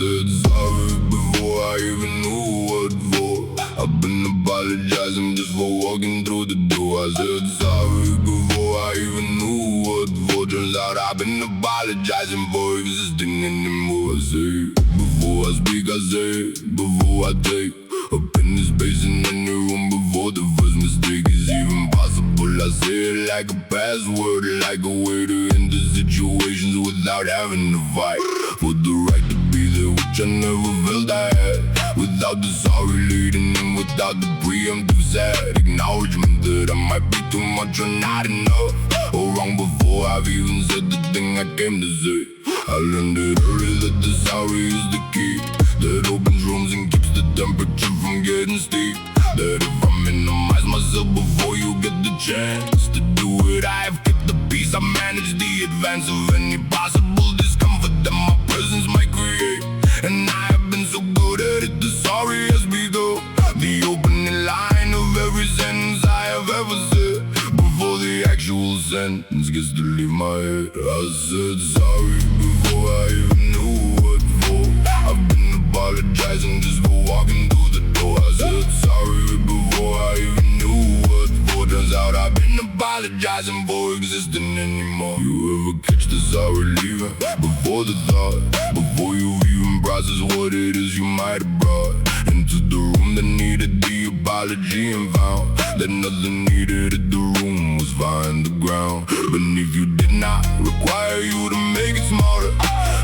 said sorry before I even knew what for. I've been apologizing just for walking through the door. I said sorry before I even knew what for. Turns out I've been apologizing for existing anymore. I say before I speak, I say before I take up in the space in any room before the first mistake is even possible. I say it like a password, like a way to enter situations without having to fight for the right to be there, which I never felt I had. Without the sorry leading in, without the preemptive sad acknowledgement that I might be too much or not enough, or wrong before I've even said the thing I came to say. I learned it early that the sorry is the key that opens rooms and keeps the temperature from getting steep. That if I minimize myself before you get the chance to do it, I have kept the peace. I manage the advance of any possible discomfort that my presence might create. And I have been so good at it, the sorry has become the opening line of every sentence I have ever said before the actual sentence gets to leave my head. I said sorry before I even knew what for. I've been apologizing just for walking through the door. I said sorry before I even knew what for. Turns out I've been apologizing for existing anymore. You ever catch the sorry leaving before the thought, before you even process what it is you might have brought into the room that needed the apology, and found that nothing needed it. The room was fine, the ground beneath you did not require you to make it smarter,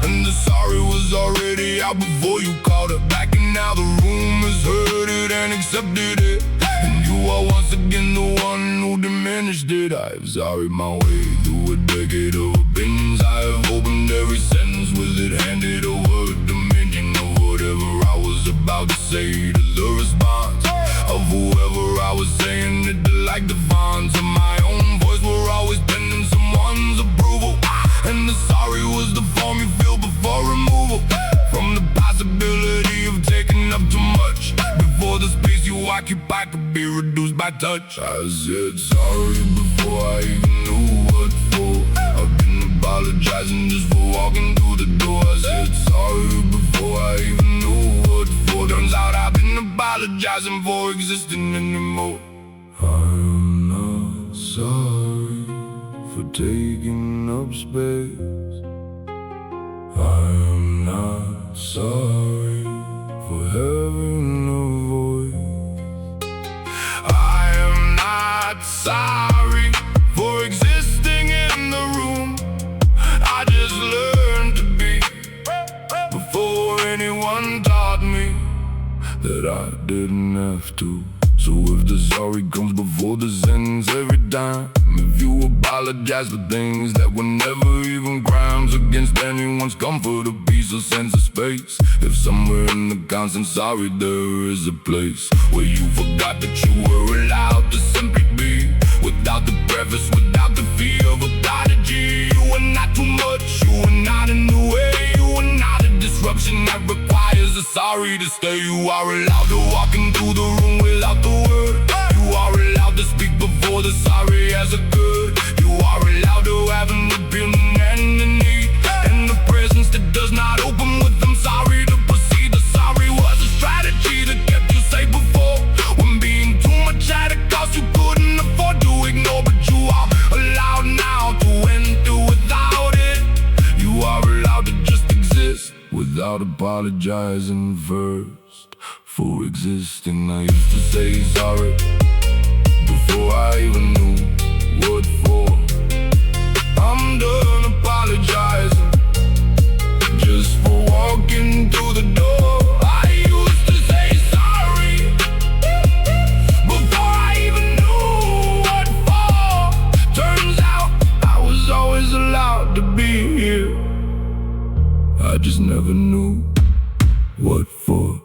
and the sorry was already out before you called it back. And now the room has heard it and accepted it, and you are once again the one who diminished it. I have sorry my way through a decade of opinions. I have opened every sentence with it handed over dominion of whatever I was about to say to the response of whoever I was saying it to, like the fonts of my own voice were always pending someone's approval. And the sorry was the form you feel before removal from the possibility of taking up too much before the space you occupy could be reduced by touch. I said sorry before I even knew what for. I've been apologizing just for walking through the door. I said sorry before I even knew what for. Turns out I've been apologizing for existing anymore. I'm not sorry for taking up space. I'm not sorry for having a voice. I am not sorry for existing in the room. I just learned to be before anyone taught me that I didn't have to. So if the sorry comes before the sentence every time, if you apologize for things that were never even crimes against anyone's comfort or peace or sense of space, if somewhere in the constant sorry there is a place where you forgot that you were allowed to simply be, without the preface, without the fear of apology. You are not too much, you are not in the way, you are not a disruption that requires a sorry to stay. You are allowed to walk into the room without the word. You are allowed to speak before the sorry has occurred. You are allowed to have an opinion and a need, and the presence that does not open with "I'm sorry" to proceed. The sorry was a strategy that kept you safe before, when being too much had a cost you couldn't afford to ignore. But you are allowed now to enter without it. You are allowed to just exist without apologizing first for existing. I used to say sorry before I even knew what for. I'm done apologizing just for walking through the door. I used to say sorry before I even knew what for. Turns out I was always allowed to be here. I just never knew what for.